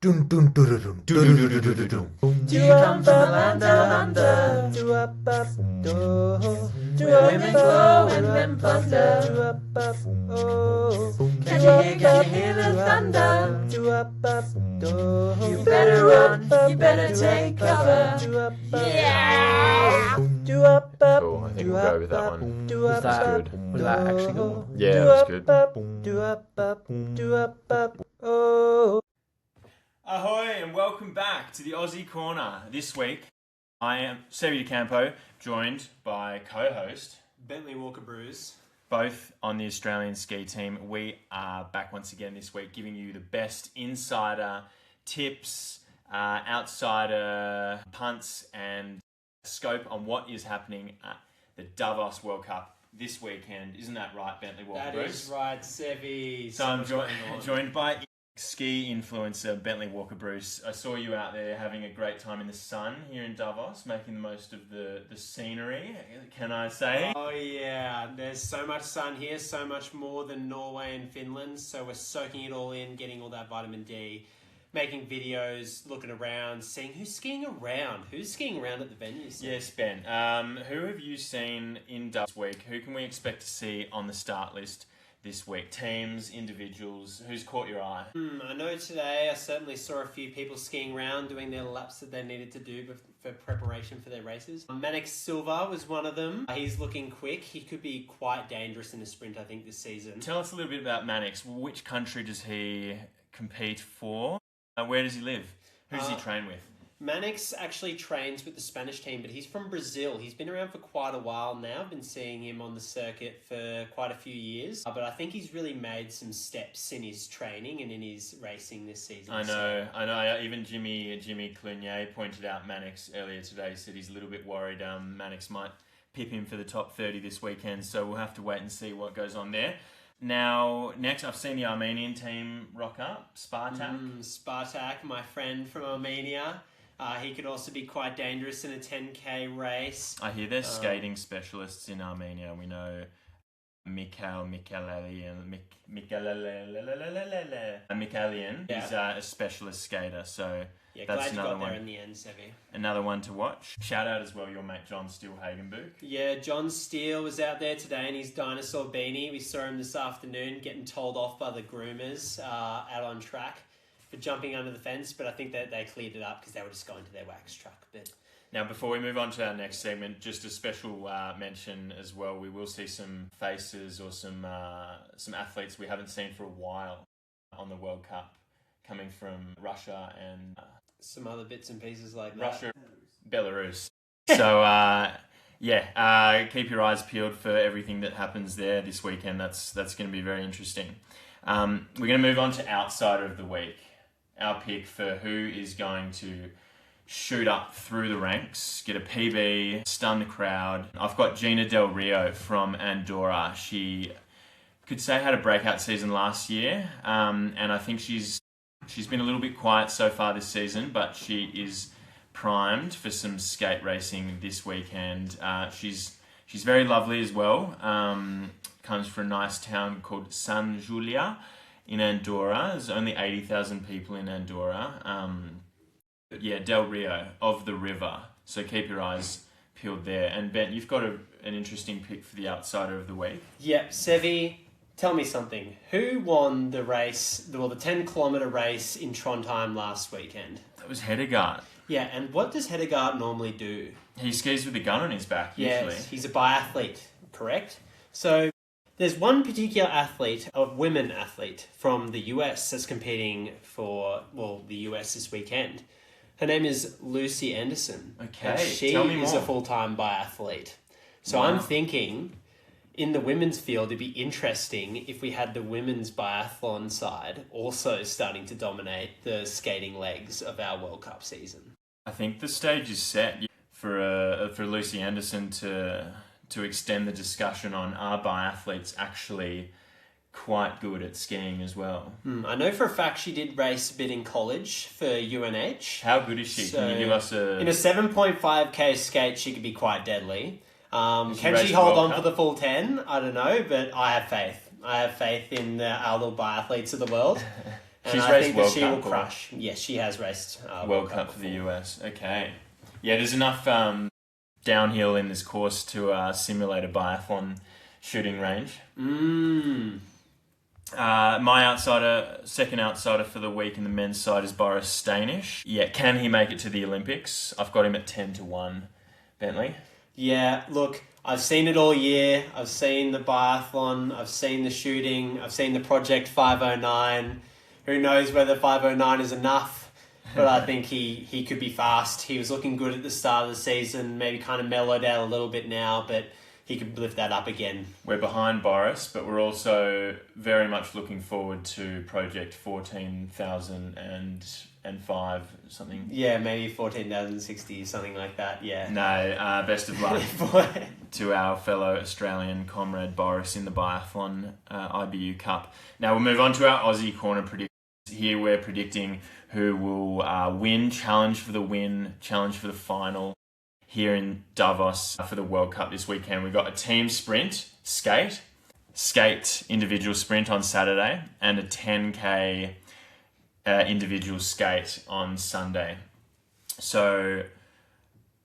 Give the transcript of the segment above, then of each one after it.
Dun dun dun dun dun dun dun dun dun. Do you come from the land down under? Where women glow and men plunder. Can you hear the thunder? You better run, you better take cover. Yeah! Cool, I think we'll go with that one. Was That's that good. Was that actually good? Yeah, it was good. Ahoy and welcome back to the Aussie Corner. This week, I am Seve Campo, joined by co-host Bentley Walker-Broose. both on the Australian ski team. We are back once again this week, giving you the best insider tips, outsider punts, and scope on what is happening at the Davos World Cup this weekend. Isn't that right, Bentley Walker-Broose? That is right, Seve. So I'm joined by ski influencer Bentley Walker-Broose. I saw you out there having a great time in the sun here in Davos, making the most of the scenery, can I say? Oh yeah, there's so much sun here, so much more than Norway and Finland, so we're soaking it all in, getting all that vitamin D, making videos, looking around, seeing who's skiing around. Who's skiing around at the venues? Yes, Ben. Who have you seen in Davos this week? Who can we expect to see on the start list this week? Teams, individuals, who's caught your eye? I know today I certainly saw a few people skiing around, doing their laps that they needed to do for preparation for their races. Mannix Silva was one of them. He's looking quick. He could be quite dangerous in the sprint, I think, this season. Tell us a little bit about Mannix. Which country does he compete for? Where does he live? Who does he train with? Mannix actually trains with the Spanish team, but he's from Brazil. He's been around for quite a while now. I've been seeing him on the circuit for quite a few years. But I think he's really made some steps in his training and in his racing this season. I know. Even Jimmy Clunier pointed out Mannix earlier today. He said he's a little bit worried Mannix might pip him for the top 30 this weekend. So we'll have to wait and see what goes on there. Now, next, I've seen the Armenian team rock up, Spartak. Spartak, my friend from Armenia. He could also be quite dangerous in a 10k race. I hear there's skating specialists in Armenia. We know Mikhailian is a specialist skater, so Yeah, that's glad you another got there one. in the end, Seve. Another one to watch. Shout out as well your mate John Steele Hagenbuch. Yeah, John Steele was out there today in his dinosaur beanie. We saw him this afternoon getting told off by the groomers out on track for jumping under the fence, but I think that they cleared it up because they were just going to their wax truck. But Now, before we move on to our next segment, just a special mention as well. We will see some faces or some athletes we haven't seen for a while on the World Cup, coming from Russia and some other bits and pieces like that. Russia, Belarus. So keep your eyes peeled for everything that happens there this weekend. That's going to be very interesting. We're going to move on to outsider of the week. Our pick for who is going to shoot up through the ranks, get a PB, stun the crowd. I've got Gina Del Rio from Andorra. She could say had a breakout season last year, and I think she's been a little bit quiet so far this season, but she is primed for some skate racing this weekend. She's very lovely as well. Comes from a nice town called San Julia in Andorra. There's only 80,000 people in Andorra. Del Rio of the river. So keep your eyes peeled there. And Ben, you've got an interesting pick for the outsider of the week. Yep, Seve, tell me something. Who won the race, the 10-kilometre race in Trondheim last weekend? That was Hedegaard. Yeah, and what does Hedegaard normally do? He skis with a gun on his back, usually. Yes, he's a biathlete, correct? So there's one particular athlete, a women athlete from the US that's competing for, the US this weekend. Her name is Lucy Anderson. Okay, and she tell me is more. a full-time biathlete. So Wow. I'm thinking in the women's field, it'd be interesting if we had the women's biathlon side also starting to dominate the skating legs of our World Cup season. I think the stage is set for Lucy Anderson to extend the discussion on are biathletes actually quite good at skiing as well. I know for a fact she did race a bit in college for UNH. How good is she? So, Can you give us in a 7.5k skate, she could be quite deadly. Can race she the hold World on Cup? for the full 10? I don't know, but I have faith. I have faith in our little biathletes of the world. And She's I raced think that World she Cup will or- crush. Yes, she has raced World Cup for the US. Okay. Yeah, there's enough downhill in this course to simulate a biathlon shooting range. My second outsider for the week in the men's side is Boris Stanish. Yeah, can he make it to the Olympics? I've got him at 10-1. Bentley? Yeah, look, I've seen it all year. I've seen the biathlon. I've seen the shooting. I've seen the Project 509. Who knows whether 509 is enough? But I think he could be fast. He was looking good at the start of the season. Maybe kind of mellowed out a little bit now, but he could lift that up again. We're behind Boris, but we're also very much looking forward to Project 14,005 something. Yeah, maybe 14,060, something like that, yeah. No, best of luck to our fellow Australian comrade Boris in the biathlon IBU Cup. Now we'll move on to our Aussie corner predictions. Here we're predicting who will win, challenge for the final here in Davos for the World Cup this weekend. We've got a team sprint, skate individual sprint on Saturday, and a 10K individual skate on Sunday. So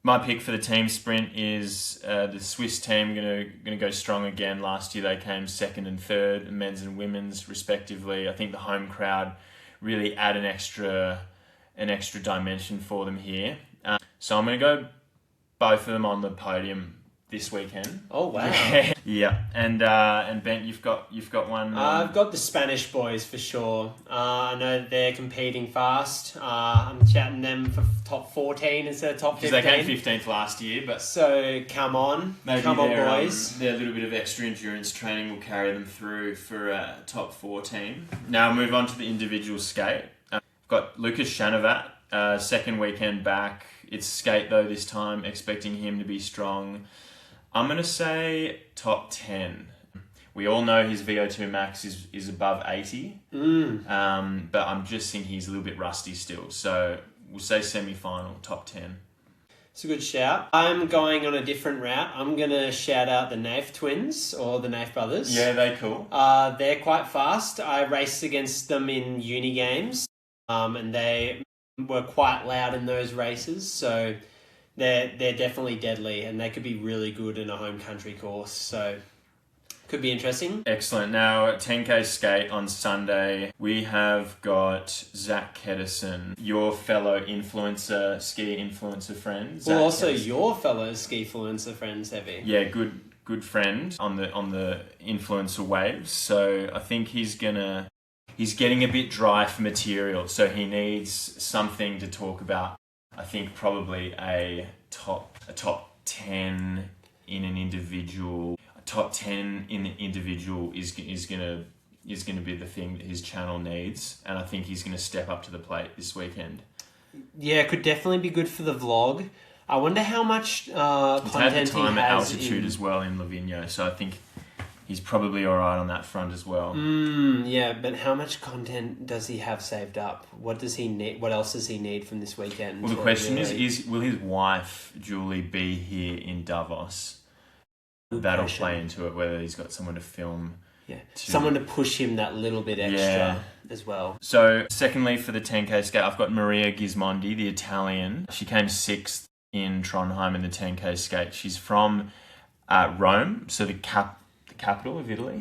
my pick for the team sprint is the Swiss team going to go strong again. Last year they came second and third, men's and women's respectively. I think the home crowd really add an extra dimension for them here. So I'm going to go both of them on the podium this weekend. Oh wow! Yeah, and Ben, you've got one. I've got the Spanish boys for sure. I know they're competing fast. I'm chatting them for top 14 instead of top 15. Because they came 15th last year, but so come on, maybe come on, boys. Their little bit of extra endurance training will carry them through for top 14. Now move on to the individual skate. I've got Lucas Shanovat, second weekend back. It's skate though this time, expecting him to be strong. I'm going to say top 10. We all know his VO2 max is above 80, but I'm just thinking he's a little bit rusty still. So we'll say semi-final, top 10. It's a good shout. I'm going on a different route. I'm going to shout out the Naif twins, or the Naif brothers. Yeah, they're cool. They're quite fast. I raced against them in uni games, and they were quite loud in those races, so they're definitely deadly, and they could be really good in a home country course, so could be interesting. Excellent. Now, 10K skate on Sunday, we have got Zach Kedison, your fellow ski influencer friend. Zach Well, also Kedison. your fellow ski influencer friend, Seve. Yeah, good friend on the influencer waves. So I think he's getting a bit dry for material, so he needs something to talk about. I think probably a top 10 in an individual. A top 10 in the individual is gonna be the thing that his channel needs, and I think he's gonna step up to the plate this weekend. Yeah, could definitely be good for the vlog. I wonder how much content He's had the time he at has altitude as well in Livigno, so I think he's probably all right on that front as well. Yeah, but how much content does he have saved up? What does he need? What else does he need from this weekend? Well, the question is will his wife, Julie, be here in Davos? That'll play into it, whether he's got someone to film. Yeah, someone to push him that little bit extra as well. So, secondly, for the 10K skate, I've got Maria Gismondi, the Italian. She came 6th in Trondheim in the 10K skate. She's from Rome, so the capital of Italy,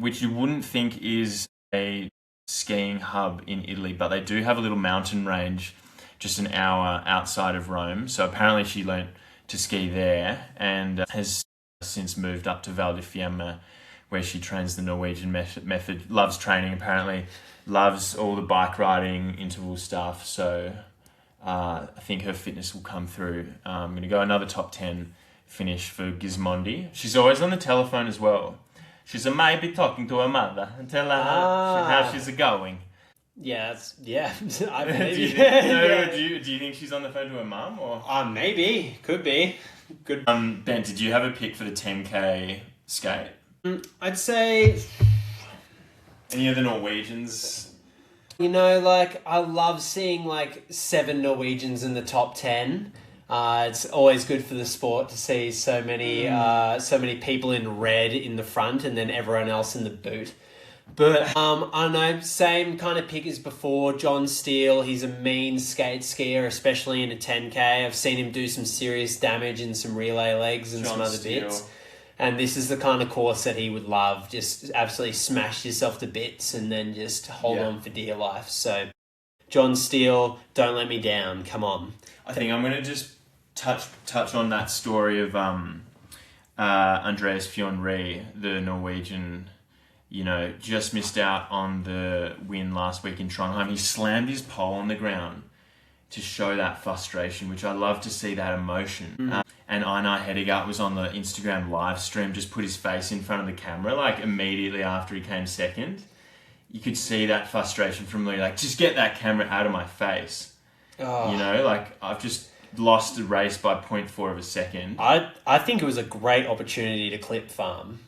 which you wouldn't think is a skiing hub in Italy, but they do have a little mountain range just an hour outside of Rome. So apparently she learnt to ski there and has since moved up to Val di Fiemme, where she trains the Norwegian method. Loves training, apparently. Loves all the bike riding, interval stuff. So I think her fitness will come through. I'm going to go another top 10 finish for Gismondi. She's always on the telephone as well. She's maybe talking to her mother and tell her how she's going. Yeah, I believe Do you think she's on the phone to her mum or? Maybe, could be. Good. Ben, did you have a pick for the 10K skate? I'd say, Any of the Norwegians? I love seeing 7 Norwegians in the top 10. It's always good for the sport to see so many people in red in the front and then everyone else in the boot. But I know, same kind of pick as before. John Steele, he's a mean skate skier, especially in a 10K. I've seen him do some serious damage in some relay legs and some other bits. And this is the kind of course that he would love. Just absolutely smash yourself to bits and then just hold on for dear life. So, John Steele, don't let me down. Come on. I think I'm going to just touch on that story of Andreas Fionri, the Norwegian. Just missed out on the win last week in Trondheim. He slammed his pole on the ground to show that frustration, which I love to see that emotion. And Einar Hedegaard was on the Instagram live stream, just put his face in front of the camera, like immediately after he came second. You could see that frustration from Lee, like, just get that camera out of my face. Oh. I've just lost the race by 0.4 of a second. I think it was a great opportunity to clip farm.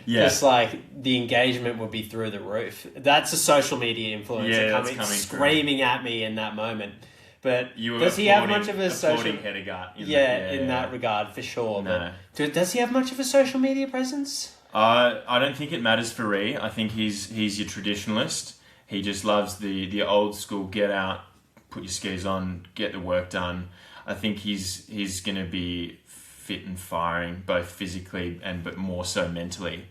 Yeah. Just the engagement would be through the roof. That's a social media influencer coming screaming at me in that moment. But does he have much of a social... Hedegaard in that regard, for sure. No. But does he have much of a social media presence? I don't think it matters for Ree. I think he's your traditionalist. He just loves the old school, get out, put your skis on, get the work done. I think he's going to be fit and firing, both physically but more so mentally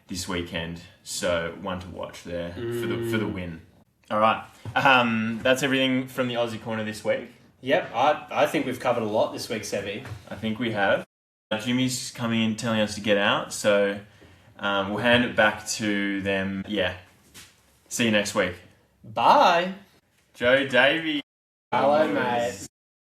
this weekend. So one to watch there for the win. All right. That's everything from the Aussie Corner this week. Yep, I think we've covered a lot this week, Seve. I think we have. Jimmy's coming in telling us to get out, so we'll hand it back to them. Yeah. See you next week. Bye. Joe Davey. Hello, mate.